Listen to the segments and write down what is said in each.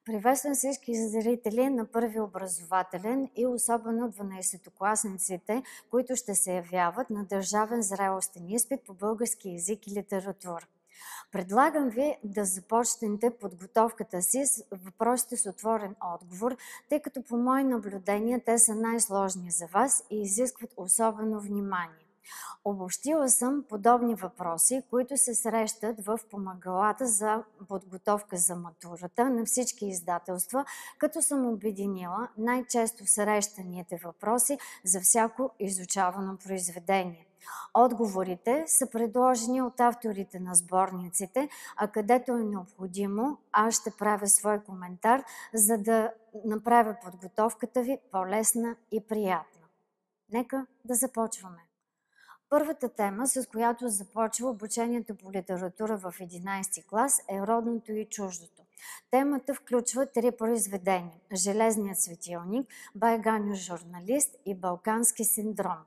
Приветствам всички зрители на първи образователен и особено 12-класниците, които ще се явяват на държавен зрелостен изпит по български език и литература. Предлагам ви да започнете подготовката си с въпросите с отворен отговор, тъй като по мои наблюдения те са най-сложни за вас и изискват особено внимание. Обобщила съм подобни въпроси, които се срещат в помагалата за подготовка за матурата на всички издателства, като съм обединила най-често срещаните въпроси за всяко изучавано произведение. Отговорите са предложени от авторите на сборниците, а където е необходимо, аз ще правя свой коментар, за да направя подготовката ви по-лесна и приятна. Нека да започваме. Първата тема, с която започва обучението по литература в 11 клас, е родното и чуждото. Темата включва 3 произведения – Железният светилник, Бай Ганьо журналист и Балкански синдром.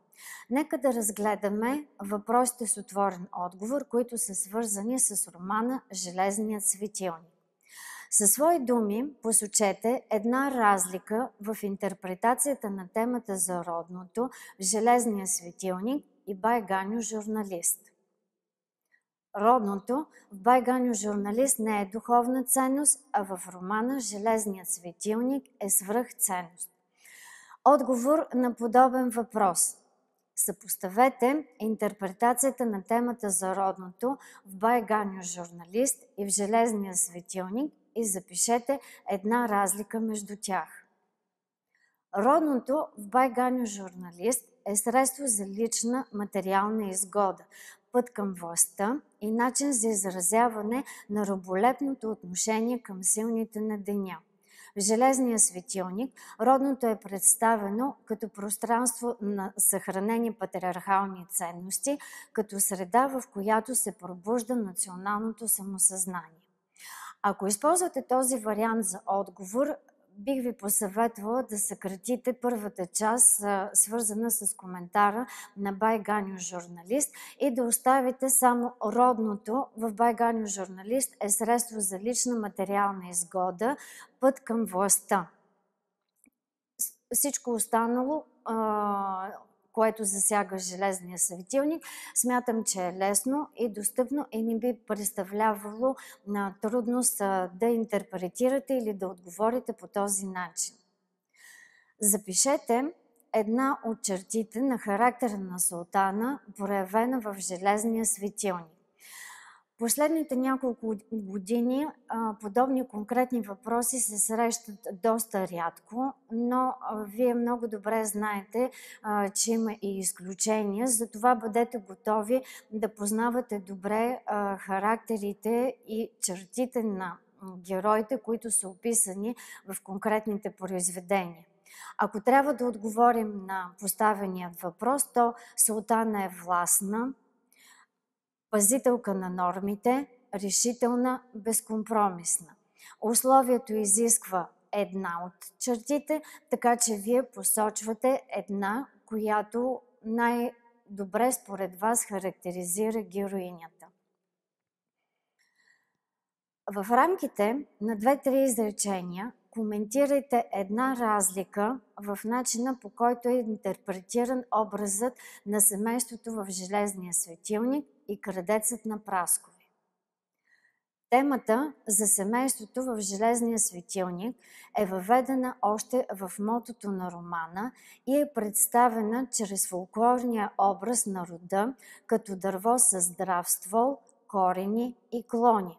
Нека да разгледаме въпросите с отворен отговор, които са свързани с романа Железният светилник. Със свои думи посочете една разлика в интерпретацията на темата за родното в Железния светилник и Бай Ганьо журналист. Родното в Бай Ганьо журналист не е духовна ценност, а в романа Железният светилник е свръхценност. Отговор на подобен въпрос. Съпоставете интерпретацията на темата за родното в Бай Ганьо журналист и в Железния светилник и запишете една разлика между тях. Родното в Бай Ганьо журналист е средство за лична материална изгода, път към властта и начин за изразяване на раболепното отношение към силните на деня. В Железния светилник родното е представено като пространство на съхранени патриархални ценности, като среда, в която се пробужда националното самосъзнание. Ако използвате този вариант за отговор, бих ви посъветвала да съкратите първата част, свързана с коментара на Бай Ганьо журналист, и да оставите само родното в Бай Ганьо журналист е средство за лична материална изгода, път към властта. Всичко останало, което засяга Железния светилник, смятам, че е лесно и достъпно и не би представлявало на трудност да интерпретирате или да отговорите по този начин. Запишете една от чертите на характера на султана, проявена в Железния светилник. Последните няколко години подобни конкретни въпроси се срещат доста рядко, но вие много добре знаете, че има и изключения, затова бъдете готови да познавате добре характерите и чертите на героите, които са описани в конкретните произведения. Ако трябва да отговорим на поставеният въпрос, то султана е властна, пазителка на нормите, решителна, безкомпромисна. Условието изисква една от чертите, така че вие посочвате една, която най-добре според вас характеризира героинята. В рамките на 2-3 изречения коментирайте една разлика в начина, по който е интерпретиран образът на семейството в Железния светилник и Крадецът на праскови. Темата за семейството в Железния светилник е въведена още в мотото на романа и е представена чрез фолклорния образ на рода като дърво със здрав ствол, корени и клони.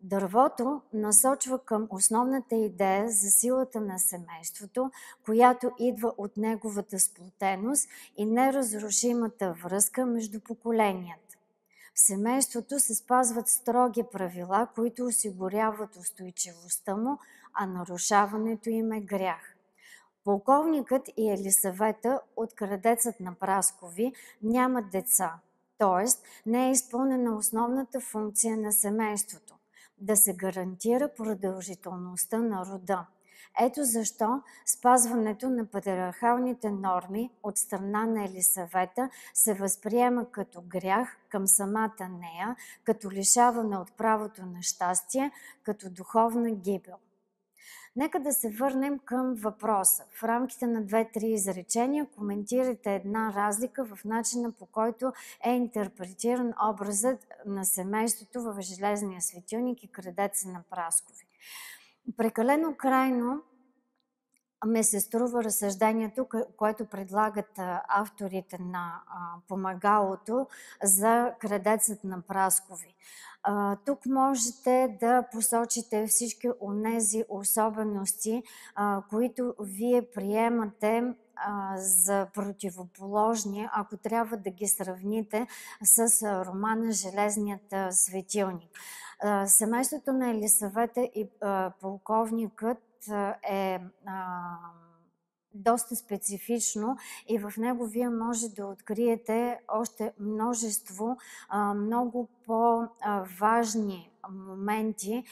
Дървото насочва към основната идея за силата на семейството, която идва от неговата сплотеност и неразрушимата връзка между поколенията. В семейството се спазват строги правила, които осигуряват устойчивостта му, а нарушаването им е грях. Полковникът и Елисавета от Крадецът на праскови нямат деца, т.е. не е изпълнена основната функция на семейството – да се гарантира продължителността на рода. Ето защо спазването на патриархалните норми от страна на Елисавета се възприема като грях към самата нея, като лишаване от правото на щастие, като духовна гибел. Нека да се върнем към въпроса. В рамките на 2-3 изречения коментирайте една разлика в начина, по който е интерпретиран образът на семейството в Железния светилник и Крадеца на праскови. Прекалено крайно ме се струва разсъждението, което предлагат авторите на помагалото за Крадецът на праскови. Тук можете да посочите всички онези особености, които вие приемате за противоположни, ако трябва да ги сравните с романа Железният светилник. Семейството на Елисавета и полковникът е доста специфично и в него вие може да откриете още множество много по-важни моменти,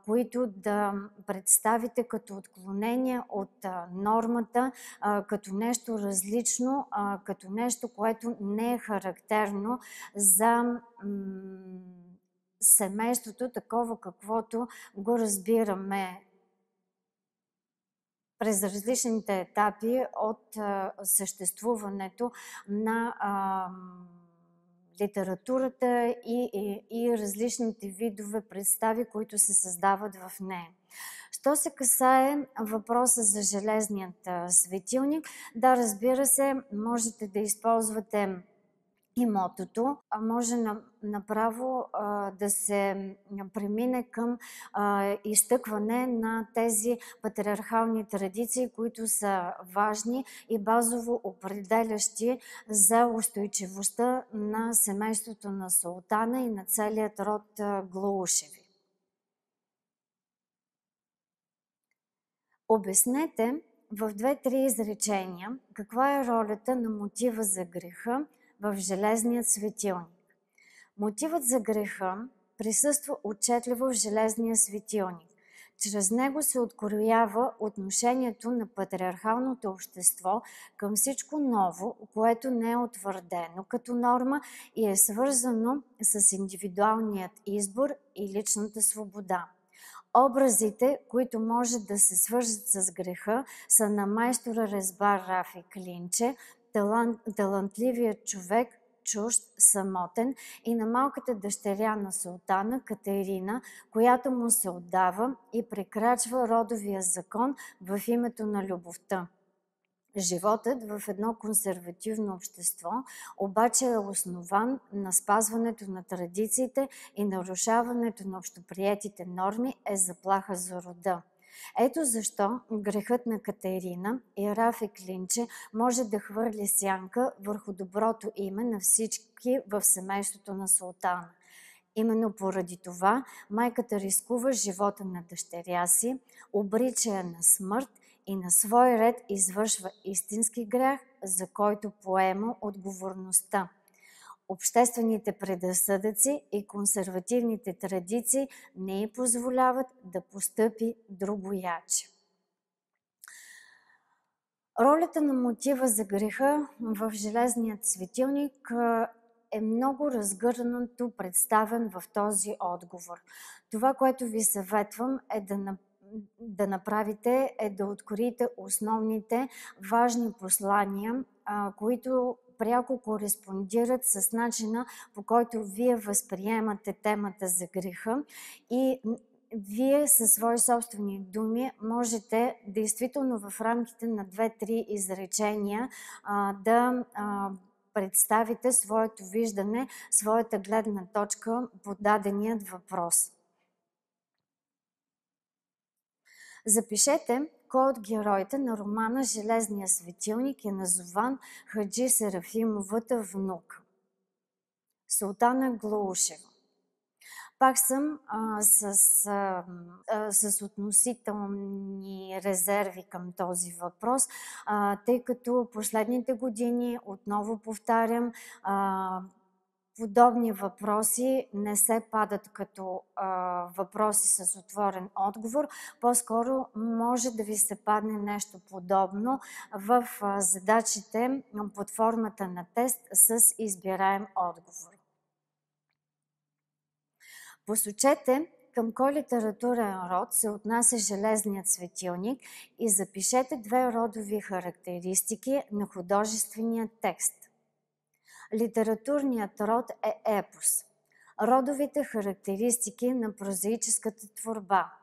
които да представите като отклонение от нормата, като нещо различно, като нещо, което не е характерно за семейството, такова каквото го разбираме през различните етапи от съществуването на литературата и различните видове представи, които се създават в нея. Що се касае въпроса за Железният светилник, да, разбира се, можете да използвате и мотото, може направо да се премине към изтъкване на тези патриархални традиции, които са важни и базово определящи за устойчивостта на семейството на султана и на целият род Глаушеви. Обяснете в 2-3 изречения каква е ролята на мотива за греха в Железният светилник. Мотивът за греха присъства отчетливо в Железния светилник. Чрез него се откроява отношението на патриархалното общество към всичко ново, което не е утвърдено като норма и е свързано с индивидуалният избор и личната свобода. Образите, които може да се свържат с греха, са на майстора резбар Рафи Клинче, талантливият човек, чужд, самотен, и на малката дъщеря на султана Катерина, която му се отдава и прекрачва родовия закон в името на любовта. Животът в едно консервативно общество обаче е основан на спазването на традициите и нарушаването на общоприетите норми е заплаха за рода. Ето защо грехът на Катерина и Рафи Клинче може да хвърли сянка върху доброто име на всички в семейството на султана. Именно поради това майката рискува живота на дъщеря си, обрича я на смърт и на свой ред извършва истински грях, за който поема отговорността. Обществените предразсъдъци и консервативните традиции не й позволяват да постъпи другояче. Ролята на мотива за греха в Железният светилник е много разгърнато представен в този отговор. Това, което ви съветвам е да направите, е да откроите основните важни послания, които пряко кореспондират с начина, по който вие възприемате темата за греха, и вие със свои собствени думи можете действително в рамките на 2-3 изречения да представите своето виждане, своята гледна точка по даденият въпрос. Запишете кой от героите на романа Железния светилник е назован Хаджи Серафимовата внука. Султана Глаушева. Пак съм с относителни резерви към този въпрос, тъй като последните години, отново повтарям, подобни въпроси не се падат като въпроси с отворен отговор. По-скоро може да ви се падне нещо подобно в задачите под формата на тест с избираем отговор. Посочете към кой литературен род се отнася железният светилник и запишете 2 родови характеристики на художествения текст. Литературният род е епос. Родовите характеристики на прозаическата творба.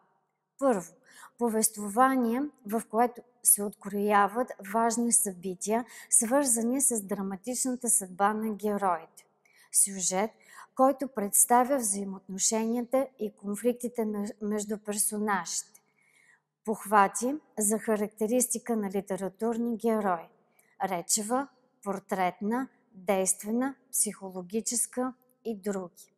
Първо, повествование, в което се открояват важни събития, свързани с драматичната съдба на героите. Сюжет, който представя взаимоотношенията и конфликтите между персонажите. Похвати за характеристика на литературни герои. Речева, портретна, действена, психологическа и други.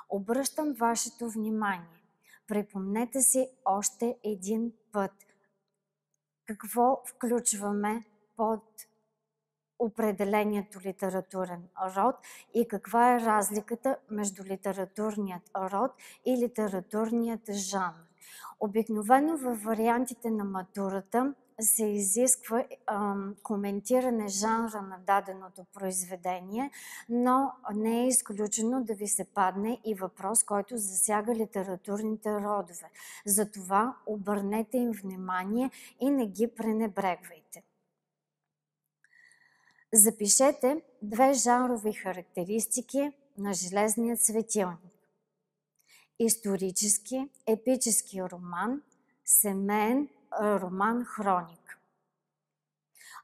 Обръщам вашето внимание. Припомнете си още един път какво включваме под определението литературен род и каква е разликата между литературният род и литературният жанр. Обикновено във вариантите на матурата се изисква коментиране жанра на даденото произведение, но не е изключено да ви се падне и въпрос, който засяга литературните родове. Затова обърнете им внимание и не ги пренебрегвайте. Запишете 2 жанрови характеристики на железния светилник. Исторически, епически роман, семейен роман, хроник.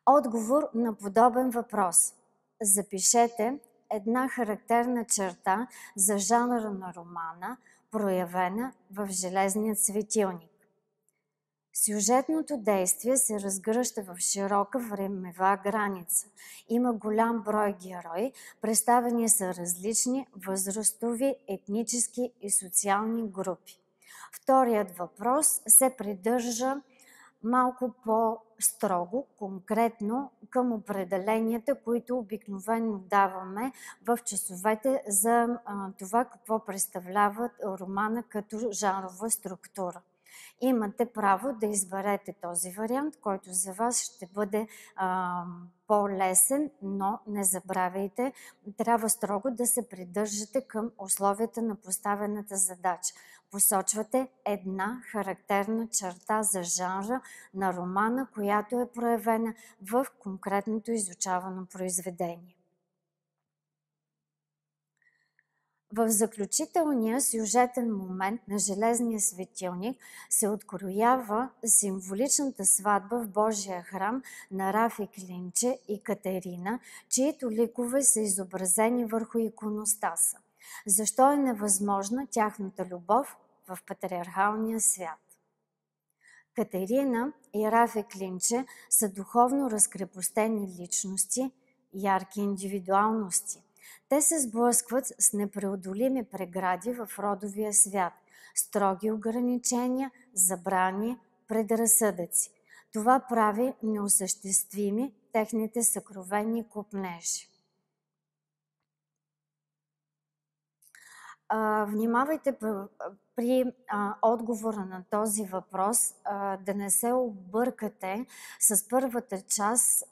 Отговор на подобен въпрос. Запишете една характерна черта за жанра на романа, проявена в железният светилник. Сюжетното действие се разгръща в широка времева граница. Има голям брой герои, представени са различни възрастови, етнически и социални групи. Вторият въпрос се придържа малко по-строго, конкретно към определенията, които обикновено даваме в часовете за това какво представлява романа като жанрова структура. Имате право да изберете този вариант, който за вас ще бъде по-лесен, но не забравяйте, трябва строго да се придържате към условията на поставената задача. Посочвате една характерна черта за жанра на романа, която е проявена в конкретното изучавано произведение. В заключителния сюжетен момент на железния светилник се откроява символичната сватба в Божия храм на Рафи Клинче и Катерина, чието ликове са изобразени върху иконостаса. Защо е невъзможна тяхната любов в патриархалния свят? Катерина и Рафи Клинче са духовно разкрепостени личности, ярки индивидуалности. Те се сблъскват с непреодолими прегради в родовия свят, строги ограничения, забрани, предразсъдъци. Това прави неосъществими техните съкровени копнежи. Внимавайте при отговора на този въпрос да не се объркате с първата част,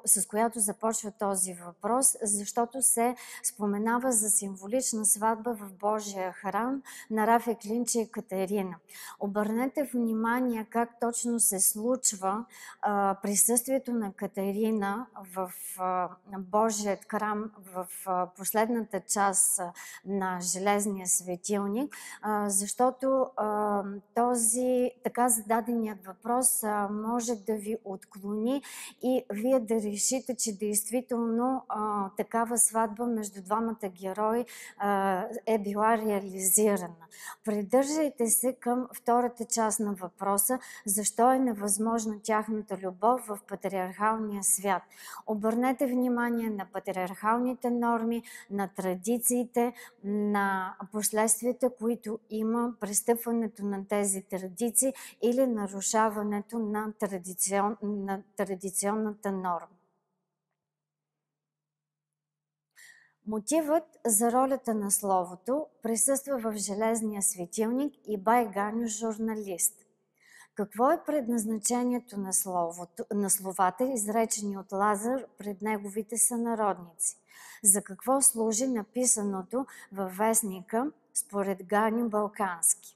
с която започва този въпрос, защото се споменава за символична сватба в Божия храм на Рафи Клинче и Катерина. Обърнете внимание как точно се случва присъствието на Катерина в Божият храм в последната част на железния светилник, защото този така зададеният въпрос може да ви отклони и вие да решите, че действително такава сватба между двамата герои е била реализирана. Придържайте се към втората част на въпроса, защо е невъзможна тяхната любов в патриархалния свят. Обърнете внимание на патриархалните норми, на традициите, на последствията, които има престъпването на тези традиции или нарушаването на традиционната норма. Мотивът за ролята на словото присъства в железния светилник и бай Ганьо журналист. Какво е предназначението на словата, изречени от Лазар пред неговите сънародници? За какво служи написаното във вестника според Ганьо Балкански.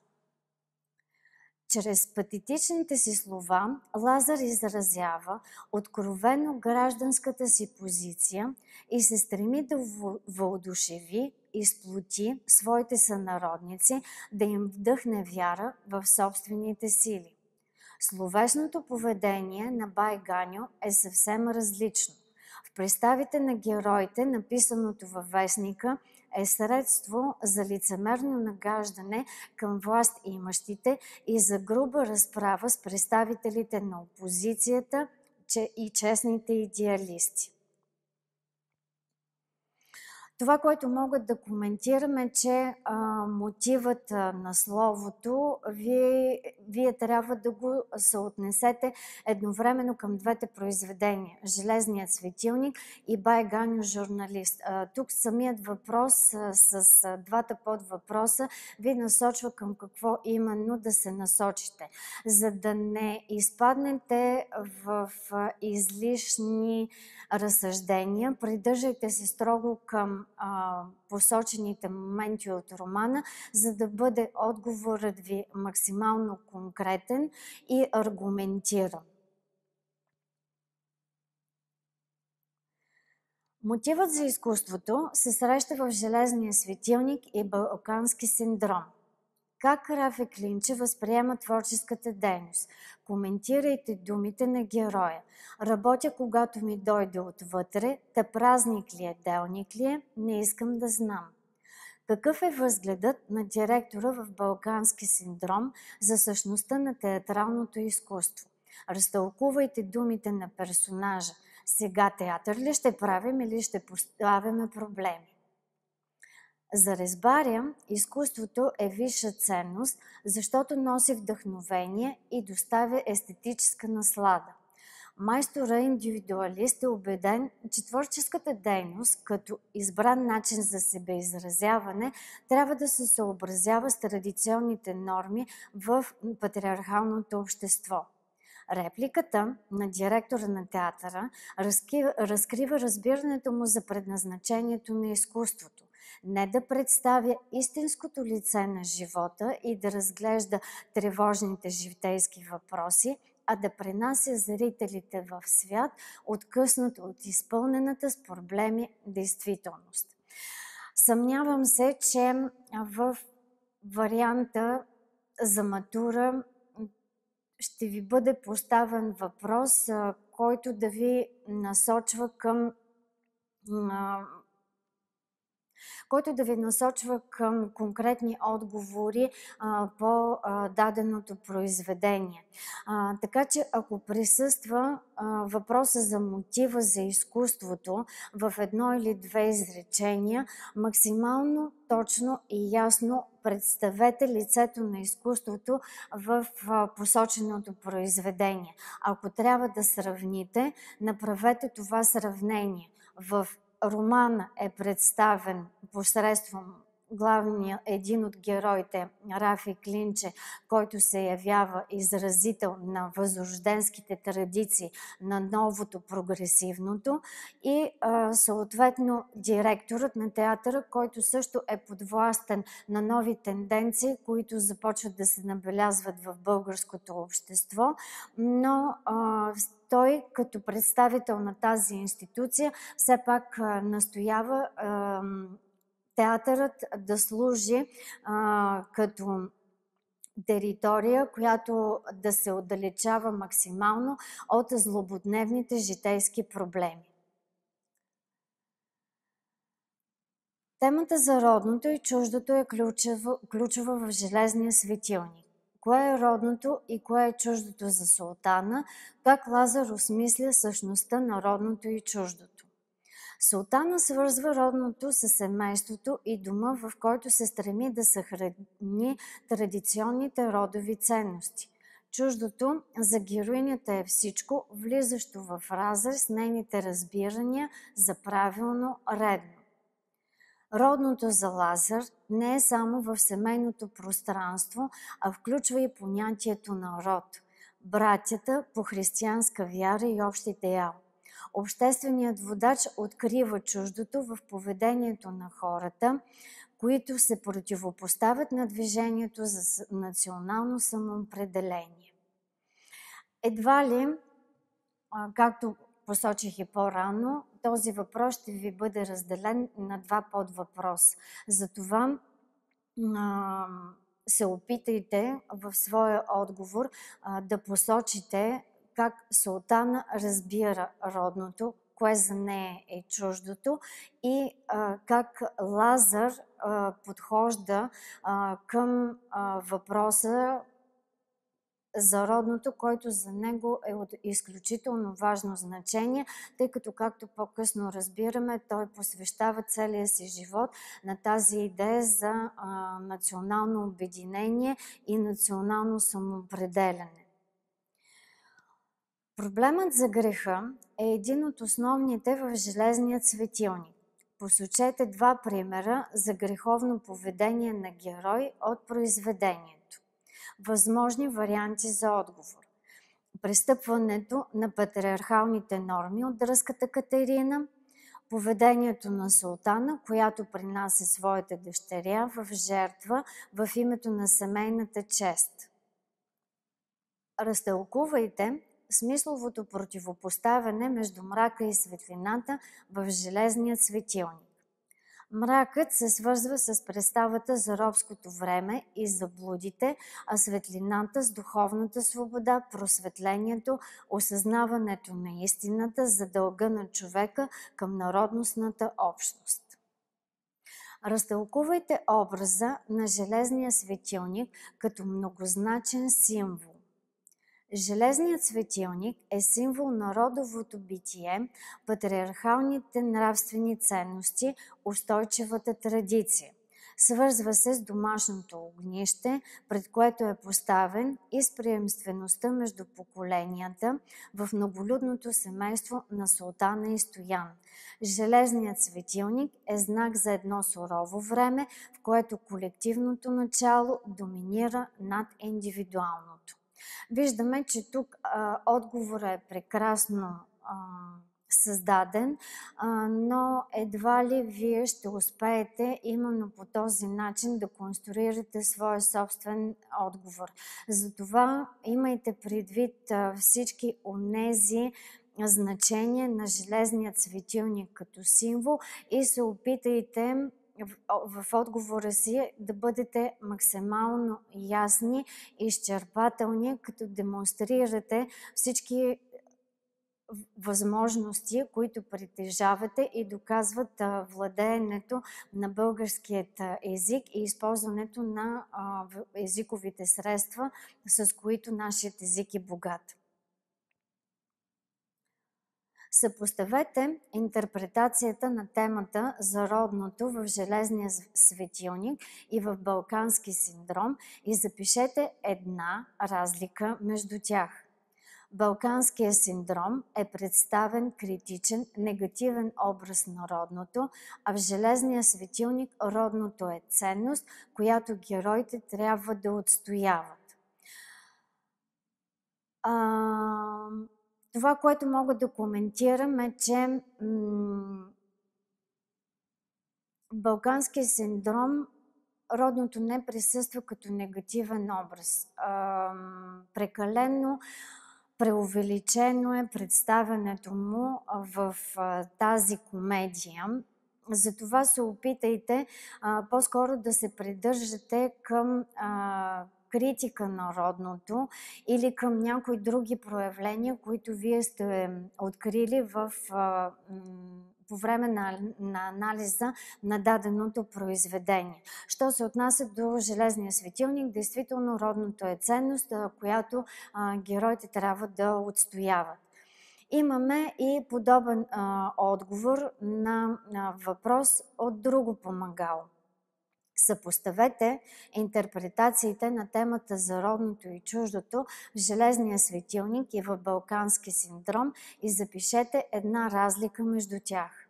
Чрез патетичните си слова Лазар изразява откровено гражданската си позиция и се стреми да въодушеви и сплоти своите сънародници, да им вдъхне вяра в собствените сили. Словесното поведение на бай Ганьо е съвсем различно. В представите на героите, написаното във вестника, е средство за лицемерно нагаждане към власт имащите и за груба разправа с представителите на опозицията и честните идеалисти. Това, което мога да коментирам е, че мотивът на словото вие трябва да го съотнесете едновременно към двете произведения – Железният светилник и бай Ганьо журналист. Тук самият въпрос с двата подвъпроса ви насочва към какво именно да се насочите. За да не изпаднете в излишни разсъждения, придържайте се строго към посочените моменти от романа, за да бъде отговорът ви максимално конкретен и аргументиран. Мотивът за изкуството се среща в Железния светилник и Балкански синдром. Как Рафи Клинче възприема творческата дейност? Коментирайте думите на героя. Работя, когато ми дойде отвътре, та празник ли е, делник ли е, не искам да знам. Какъв е възгледът на директора в Балкански синдром за същността на театралното изкуство? Разтълкувайте думите на персонажа. Сега театър ли ще правим или ще поставяме проблеми? За Резбаря изкуството е висша ценност, защото носи вдъхновение и доставя естетическа наслада. Майстора-индивидуалист е убеден, че творческата дейност, като избран начин за себеизразяване, трябва да се съобразява с традиционните норми в патриархалното общество. Репликата на директора на театъра разкрива разбирането му за предназначението на изкуството. Не да представя истинското лице на живота и да разглежда тревожните житейски въпроси, а да пренася зрителите в свят, откъснат от изпълнената с проблеми действителност. Съмнявам се, че в варианта за матура ще ви бъде поставен въпрос, който да ви насочва към конкретни отговори по даденото произведение. Така че ако присъства въпроса за мотива за изкуството в едно или две изречения, максимално точно и ясно представете лицето на изкуството в посоченото произведение. Ако трябва да сравните, направете това сравнение. В романа е представен посредством един от героите, Рафи Клинче, който се явява изразител на възрожденските традиции, на новото, прогресивното, и съответно директорът на театъра, който също е подвластен на нови тенденции, които започват да се набелязват в българското общество, но той, като представител на тази институция, все пак настоява театърът да служи като територия, която да се отдалечава максимално от злободневните житейски проблеми. Темата за родното и чуждото е ключова в Железния светилник. Кое е родното и кое е чуждото за султана, как Лазар осмисля същността на родното и чуждото. Султана свързва родното със семейството и дома, в който се стреми да съхрани традиционните родови ценности. Чуждото за героинята е всичко, влизащо в разрез с нейните разбирания за правилно, редно. Родното за Лазар не е само в семейното пространство, а включва и понятието на род, братята по християнска вяра и общ идеал. Общественият водач открива чуждото в поведението на хората, които се противопоставят на движението за национално самоопределение. Едва ли, както посочих и по-рано, този въпрос ще ви бъде разделен на два подвъпроса. Затова се опитайте в своя отговор да посочите как Султана разбира родното, кое за нея е чуждото и как Лазар подхожда към въпроса за родното, който за него е от изключително важно значение, тъй като, както по-късно разбираме, той посвещава целия си живот на тази идея за национално обединение и национално самоопределяне. Проблемът за греха е един от основните в Железният светилник. Посочете два примера за греховно поведение на герой от произведението. Възможни варианти за отговор. Престъпването на патриархалните норми от дръзката Катерина, поведението на Султана, която принася своята дъщеря в жертва в името на семейната чест. Разтълкувайте смисловото противопоставяне между мрака и светлината в Железният светилник. Мракът се свързва с представата за робското време и заблудите, а светлината с духовната свобода, просветлението, осъзнаването на истината за дълга на човека към народностната общност. Разтълкувайте образа на Железния светилник като многозначен символ. Железният светилник е символ на родовото битие, патриархалните нравствени ценности, устойчивата традиция. Свързва се с домашното огнище, пред което е поставен, и с приемствеността между поколенията в многолюдното семейство на Султана и Стоян. Железният светилник е знак за едно сурово време, в което колективното начало доминира над индивидуалното. Виждаме, че тук отговорът е прекрасно създаден, но едва ли вие ще успеете именно по този начин да конструирате своя собствен отговор. Затова имайте предвид всички онези значения на Железният светилник като символ и се опитайте в отговора си да бъдете максимално ясни и изчерпателни, като демонстрирате всички възможности, които притежавате и доказват владеенето на българският език и използването на езиковите средства, с които нашият език е богат. Съпоставете интерпретацията на темата за родното в Железния светилник и в Балкански синдром и запишете една разлика между тях. Балканския синдром е представен критичен, негативен образ на родното, а в Железния светилник родното е ценност, която героите трябва да отстояват. Това, което мога да коментирам, е, че Балканския синдром родното не присъства като негативен образ. Прекалено преувеличено е представянето му в тази комедия. Затова се опитайте по-скоро да се придържате към критика на родното или към някои други проявления, които вие сте открили по време на анализа на даденото произведение. Що се отнася до Железния светилник, действително родното е ценност, която героите трябва да отстояват. Имаме и подобен отговор на въпрос от друго помагало. Съпоставете интерпретациите на темата за родното и чуждото в Железния светилник и в Балкански синдром и запишете една разлика между тях.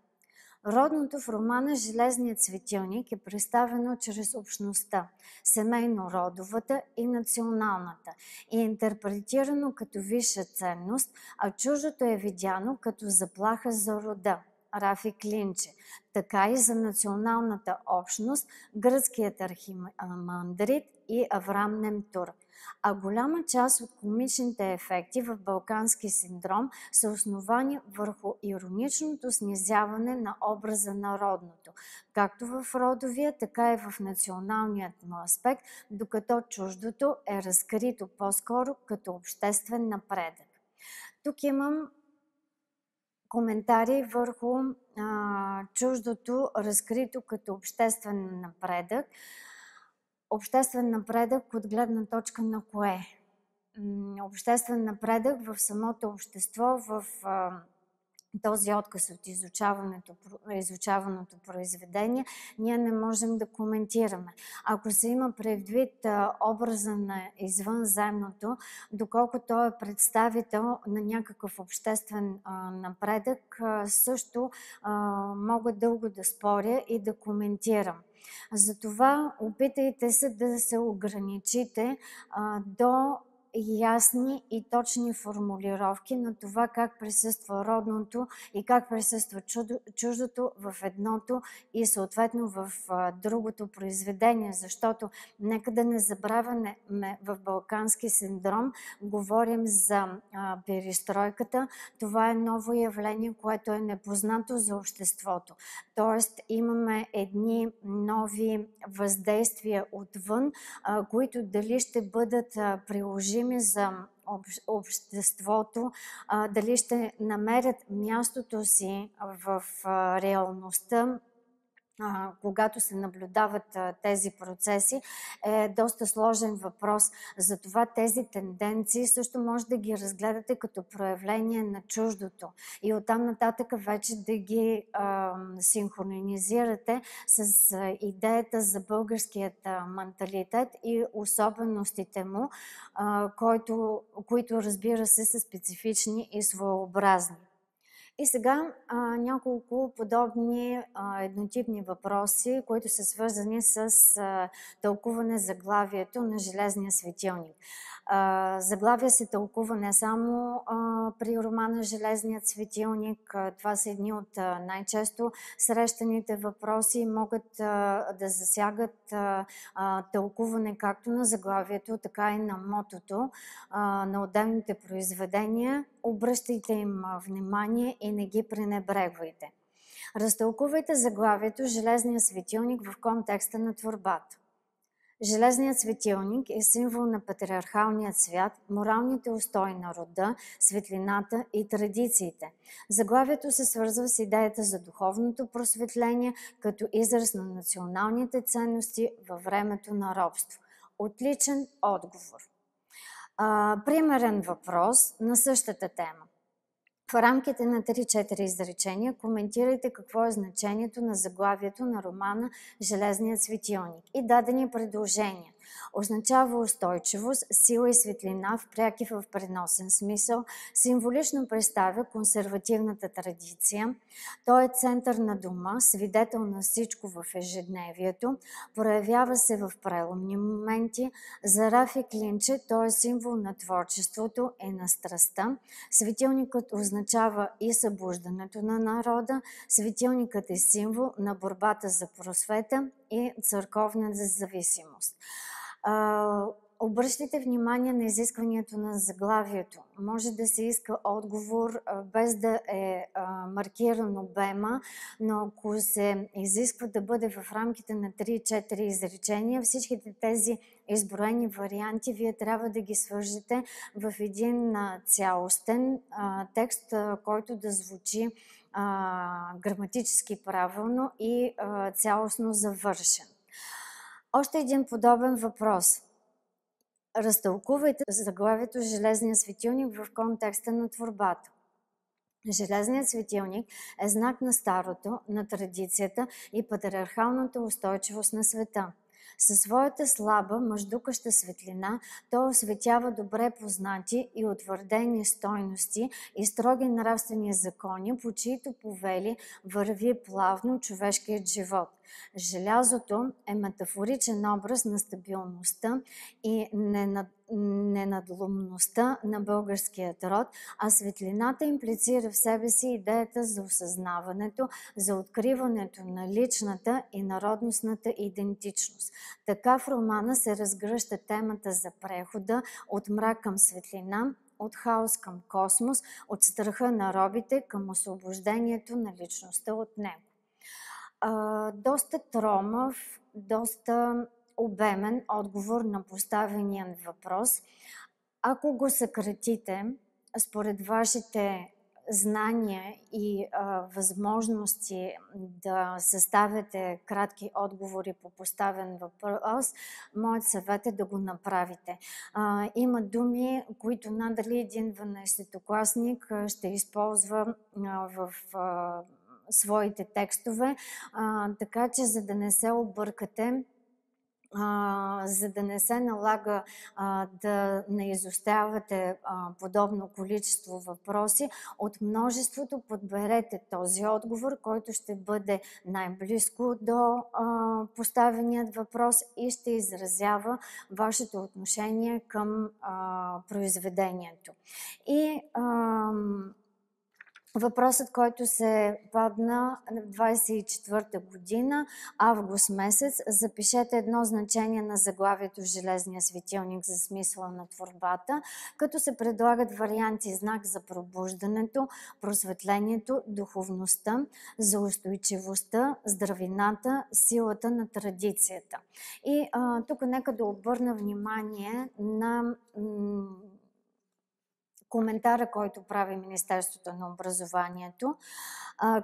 Родното в романа Железният светилник е представено чрез общността, семейно-родовата и националната, и е интерпретирано като висша ценност, а чуждото е видяно като заплаха за рода. Рафи Клинче, така и за националната общност, гръцкият архимандрит и Авраам Немтур. А голяма част от комичните ефекти в Балкански синдром са основани върху ироничното снизяване на образа на родното, както в родовия, така и в националният му аспект, докато чуждото е разкрито по-скоро като обществен напредък. Тук имам коментари върху чуждото, разкрито като обществен напредък. Обществен напредък от гледна точка на кое? Обществен напредък в самото общество, в този отказ от изучаваното произведение, ние не можем да коментираме. Ако се има предвид образа на извънземното, доколко той е представител на някакъв обществен напредък, също мога дълго да споря и да коментирам. Затова опитайте се да се ограничите до ясни и точни формулировки на това как присъства родното и как присъства чуждото в едното и съответно в другото произведение, защото нека да не забравяме, в Балкански синдром говорим за перестройката. Това е ново явление, което е непознато за обществото. Тоест имаме едни нови въздействия отвън, които дали ще бъдат приложими за обществото, дали ще намерят мястото си в реалността, когато се наблюдават тези процеси, е доста сложен въпрос. Затова тези тенденции също може да ги разгледате като проявление на чуждото и оттам нататък вече да ги синхронизирате с идеята за българският менталитет и особеностите му, които разбира се са специфични и своеобразни. И сега няколко подобни еднотипни въпроси, които са свързани с тълкуване заглавието на Железния светилник. Заглавие се тълкува не само при романа Железният светилник. Това са едни от най-често срещаните въпроси и могат да засягат тълкуване както на заглавието, така и на мотото на отделните произведения. Обръщайте им внимание и не ги пренебрегвайте. Разтълкувайте заглавието Железния светилник в контекста на творбата. Железният светилник е символ на патриархалния свят, моралните устои на рода, светлината и традициите. Заглавието се свързва с идеята за духовното просветление като израз на националните ценности във времето на робство. Отличен отговор. Примерен въпрос на същата тема. В рамките на 3-4 изречения коментирайте какво е значението на заглавието на романа Железният светилник и дадени предложения. Означава устойчивост, сила и светлина в пряк и в преносен смисъл, символично представя консервативната традиция. Той е център на дома, свидетел на всичко в ежедневието, проявява се в преломни моменти. За Рафи Клинче той е символ на творчеството и на страстта. Светилникът означава и събуждането на народа. Светилникът е символ на борбата за просвета и църковна зависимост. Обръщайте внимание на изискването на заглавието. Може да се иска отговор без да е маркиран обема, но ако се изисква да бъде в рамките на 3-4 изречения, всичките тези изброени варианти вие трябва да ги свържете в един цялостен текст, който да звучи граматически правилно и цялостно завършен. Още един подобен въпрос. Разтълкувайте заглавието Железния светилник в контекста на творбата. Железният светилник е знак на старото, на традицията и патриархалната устойчивост на света. Със своята слаба, мъждукаща светлина той осветява добре познати и утвърдени стойности и строги нравствени закони, по чието повели върви плавно човешкият живот. Желязото е метафоричен образ на стабилността и ненадломността на българският род, а светлината имплицира в себе си идеята за осъзнаването, за откриването на личната и народностната идентичност. Така в романа се разгръща темата за прехода от мрак към светлина, от хаос към космос, от страха на робите към освобождението на личността от него. Доста тромав, доста обемен отговор на поставения въпрос. Ако го съкратите, според вашите знания и възможности да съставяте кратки отговори по поставен въпрос, моят съвет е да го направите. Има думи, които надали един 12-класник ще използва в своите текстове, така че за да не се объркате, за да не се налага да не изостявате подобно количество въпроси, от множеството подберете този отговор, който ще бъде най-близко до поставеният въпрос и ще изразява вашето отношение към произведението. И въпросът, който се падна в 24-та година, август месец, запишете едно значение на заглавието в Железния светилник за смисъла на творбата, като се предлагат варианти знак за пробуждането, просветлението, духовността, за устойчивостта, здравината, силата на традицията. И тук нека да обърна внимание на коментара, който прави Министерството на образованието.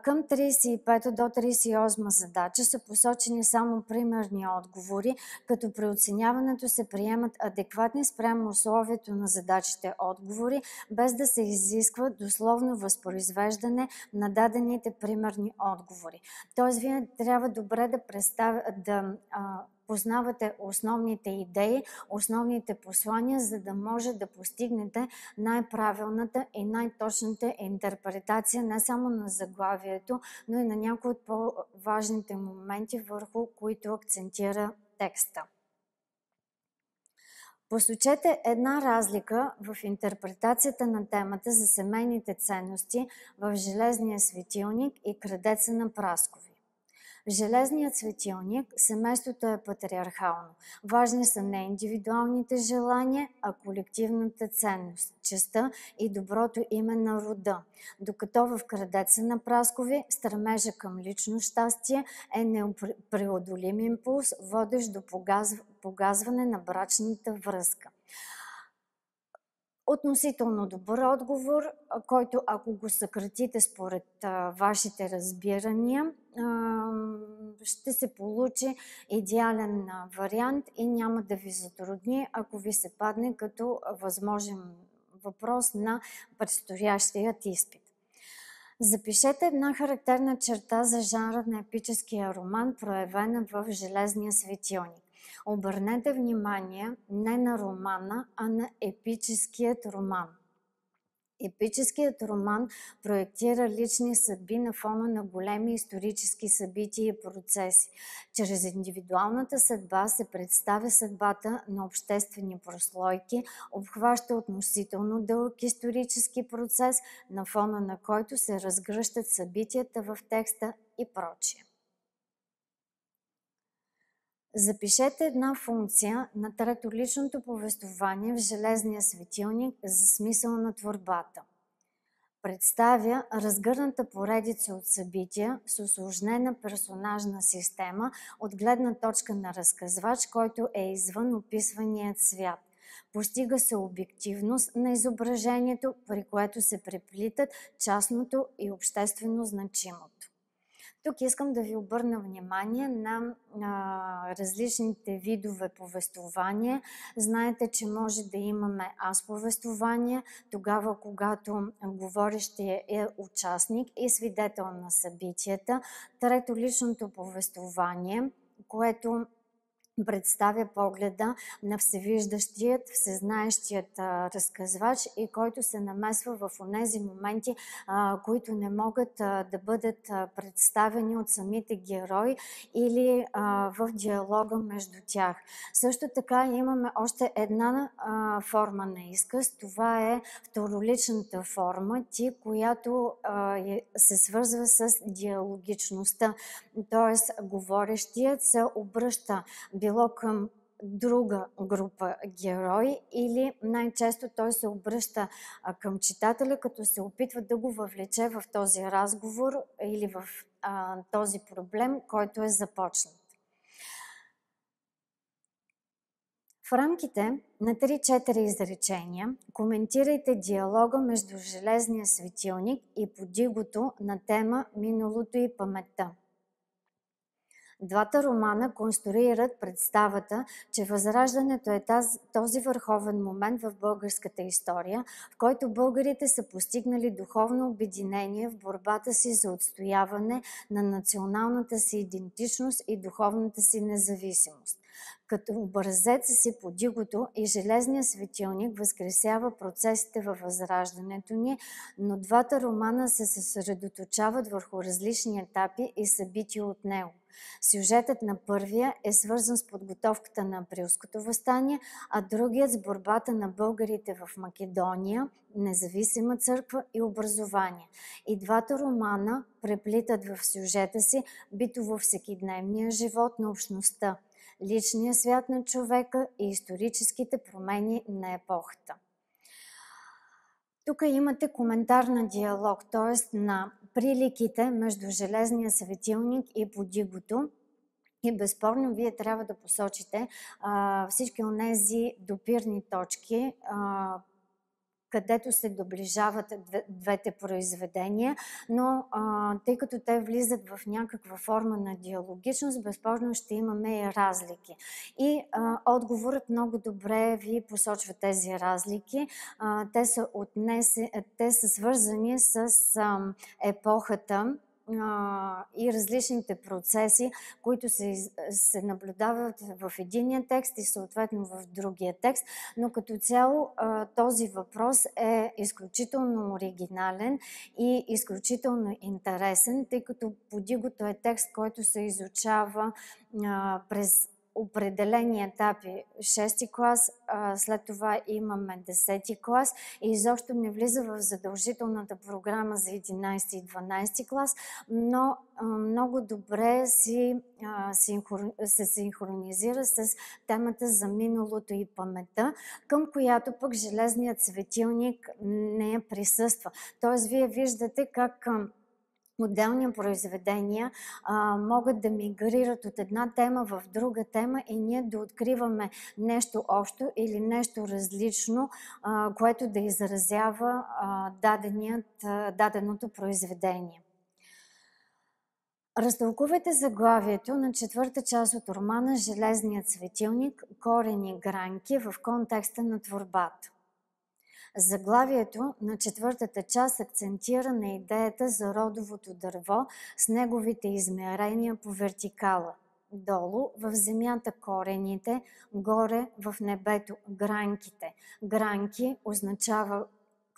Към 35 до 38 задача са посочени само примерни отговори, като при оценяването се приемат адекватни спрямо условието на задачите отговори, без да се изисква дословно възпроизвеждане на дадените примерни отговори. Тоест, вие трябва добре да познавате основните идеи, основните послания, за да може да постигнете най-правилната и най-точната интерпретация не само на заглавието, но и на някои от по-важните моменти, върху които акцентира текста. Посочете една разлика в интерпретацията на темата за семейните ценности в Железния светилник и Крадеца на Праскови. В Железният светилник семейството е патриархално. Важни са не индивидуалните желания, а колективната ценност, честта и доброто име на рода. Докато в Крадеца на Праскови стремежа към лично щастие е непреодолим импулс, водещ до погазване на брачната връзка. Относително добър отговор, който ако го съкратите според вашите разбирания, ще се получи идеален вариант и няма да ви затрудни, ако ви се падне като възможен въпрос на предстоящият изпит. Запишете една характерна черта за жанра на епическия роман, проявена в Железния светилник. Обърнете внимание не на романа, а на епическият роман. Епическият роман проектира лични съдби на фона на големи исторически събития и процеси. Чрез индивидуалната съдба се представя съдбата на обществени прослойки, обхваща относително дълъг исторически процес, на фона на който се разгръщат събитията в текста и прочие. Запишете една функция на третоличното повествование в Железния светилник за смисъл на творбата. Представя разгърната поредица от събития с усложнена персонажна система от гледна точка на разказвач, който е извън описваният свят. Постига се обективност на изображението, при което се преплитат частното и обществено значимото. Тук искам да ви обърна внимание на различните видове повествование. Знаете, че може да имаме аз-повествование, тогава когато говорещият е участник и свидетел на събитията. Трето, личното повествование, което представя погледа на всевиждащият, всезнаещият разказвач и който се намесва в онези моменти, които не могат да бъдат представени от самите герои или в диалога между тях. Също така имаме още една форма на изказ. Това е второличната форма, която се свързва с диалогичността. Тоест, говорещият се обръща било към друга група герои или най-често той се обръща към читателя, като се опитва да го въвлече в този разговор или в този проблем, който е започнат. В рамките на 3-4 изречения коментирайте диалога между Железния светилник и Подигото на тема миналото и паметта. Двата романа конструират представата, че Възраждането е този върховен момент в българската история, в който българите са постигнали духовно обединение в борбата си за отстояване на националната си идентичност и духовната си независимост. Като образец си Подигото и Железния светилник възкресява процесите във Възраждането ни, но двата романа се съсредоточават върху различни етапи и събития от него. Сюжетът на първия е свързан с подготовката на Априлското въстание, а другият с борбата на българите в Македония, независима църква и образование. И двата романа преплитат в сюжета си битово-всекидневния живот на общността, личния свят на човека и историческите промени на епохата. Тук имате коментар на диалог, т.е. на приликите между Железния светилник и Подигото. И безспорно вие трябва да посочите всички онези допирни точки, където се доближават двете произведения, но тъй като те влизат в някаква форма на диалогичност, безспорно ще имаме и разлики. И отговорът много добре ви посочва тези разлики. Те са свързани с епохата и различните процеси, които се наблюдават в единия текст и съответно в другия текст, но като цяло този въпрос е изключително оригинален и изключително интересен, тъй като Подигото е текст, който се изучава през определени етапи 6-ти клас, след това имаме 10-ти клас и изобщо не влиза в задължителната програма за 11-ти и 12-ти клас, но много добре се синхронизира с темата за миналото и паметта, към която пък Железният светилник не присъства. Тоест, вие виждате как отделни произведения могат да мигрират от една тема в друга тема и ние да откриваме нещо общо или нещо различно, което да изразява даденото произведение. Разтълкувайте заглавието на четвърта част от романа Железният светилник – корени гранки в контекста на творбата. Заглавието на четвъртата част акцентира на идеята за родовото дърво с неговите измерения по вертикала. Долу в земята корените, горе в небето гранките. Гранки означава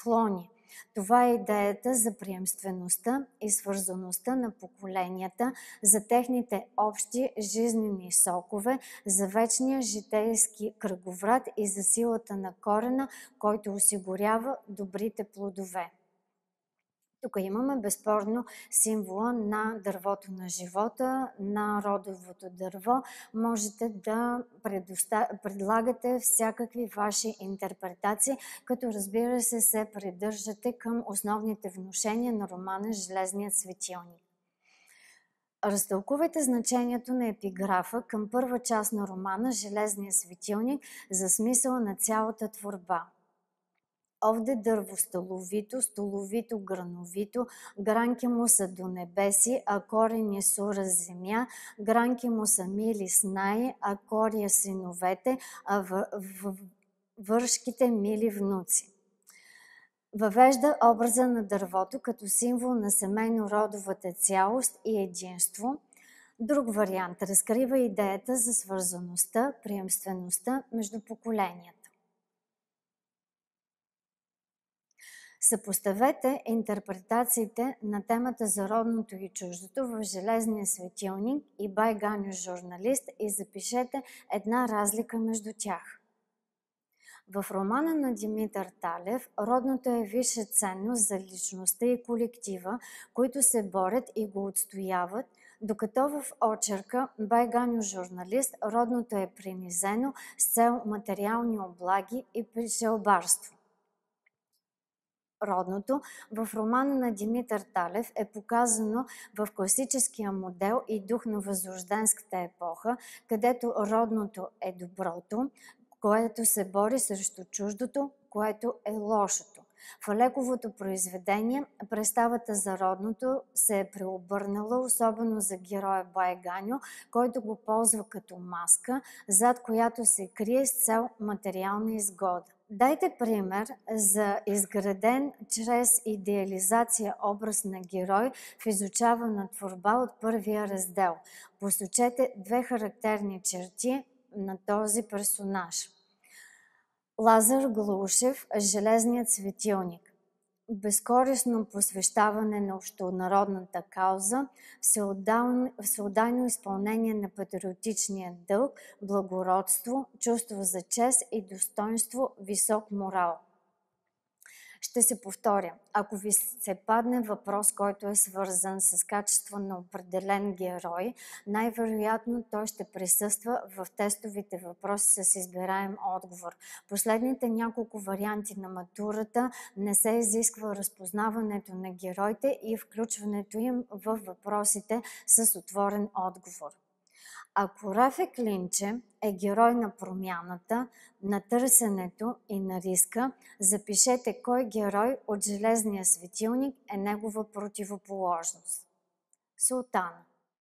клони. Това е идеята за приемствеността и свързаността на поколенията, за техните общи жизнени сокове, за вечния житейски кръговрат и за силата на корена, който осигурява добрите плодове. Тук имаме безспорно символа на дървото на живота, на родовото дърво. Можете да предлагате всякакви ваши интерпретации, като разбира се придържате към основните внушения на романа Железният светилник. Разтълкувайте значението на епиграфа към първа част на романа Железният светилник за смисъла на цялата творба. Овде дърво столовито, грановито, гранки му са до небеси, а корени сура земя, гранки му са мили снаи, а кория синовете, а вършките мили внуци. Въвежда образа на дървото като символ на семейно-родовата цялост и единство. Друг вариант разкрива идеята за свързаността, приемствеността между поколенията. Съпоставете интерпретациите на темата за родното и чуждото в Железния светилник и Бай Ганьо журналист и запишете една разлика между тях. В романа на Димитър Талев родното е висша ценност за личността и колектива, които се борят и го отстояват, докато в очерка Бай Ганьо журналист родното е принизено с цел материални облаги и печелбарство. Родното в романа на Димитър Талев е показано в класическия модел и дух на възрожденската епоха, където родното е доброто, което се бори срещу чуждото, което е лошото. В Алековото произведение представата за родното се е преобърнала, особено за героя Бай Ганьо, който го ползва като маска, зад която се крие с цел материална изгода. Дайте пример за изграден чрез идеализация образ на герой в изучавана творба от първия раздел. Посочете две характерни черти на този персонаж. Лазар Глушев, Железният светилник. Безкористно посвещаване на общонародната кауза, всеотдайно изпълнение на патриотичния дълг, благородство, чувство за чест и достоинство, висок морал. Ще се повторя. Ако ви се падне въпрос, който е свързан с качество на определен герой, най-вероятно той ще присъства в тестовите въпроси с избираем отговор. Последните няколко варианти на матурата не се изисква разпознаването на героите и включването им в въпросите с отворен отговор. Ако Рафик Линче е герой на промяната, на търсенето и на риска, запишете кой герой от Железния светилник е негова противоположност. Султана.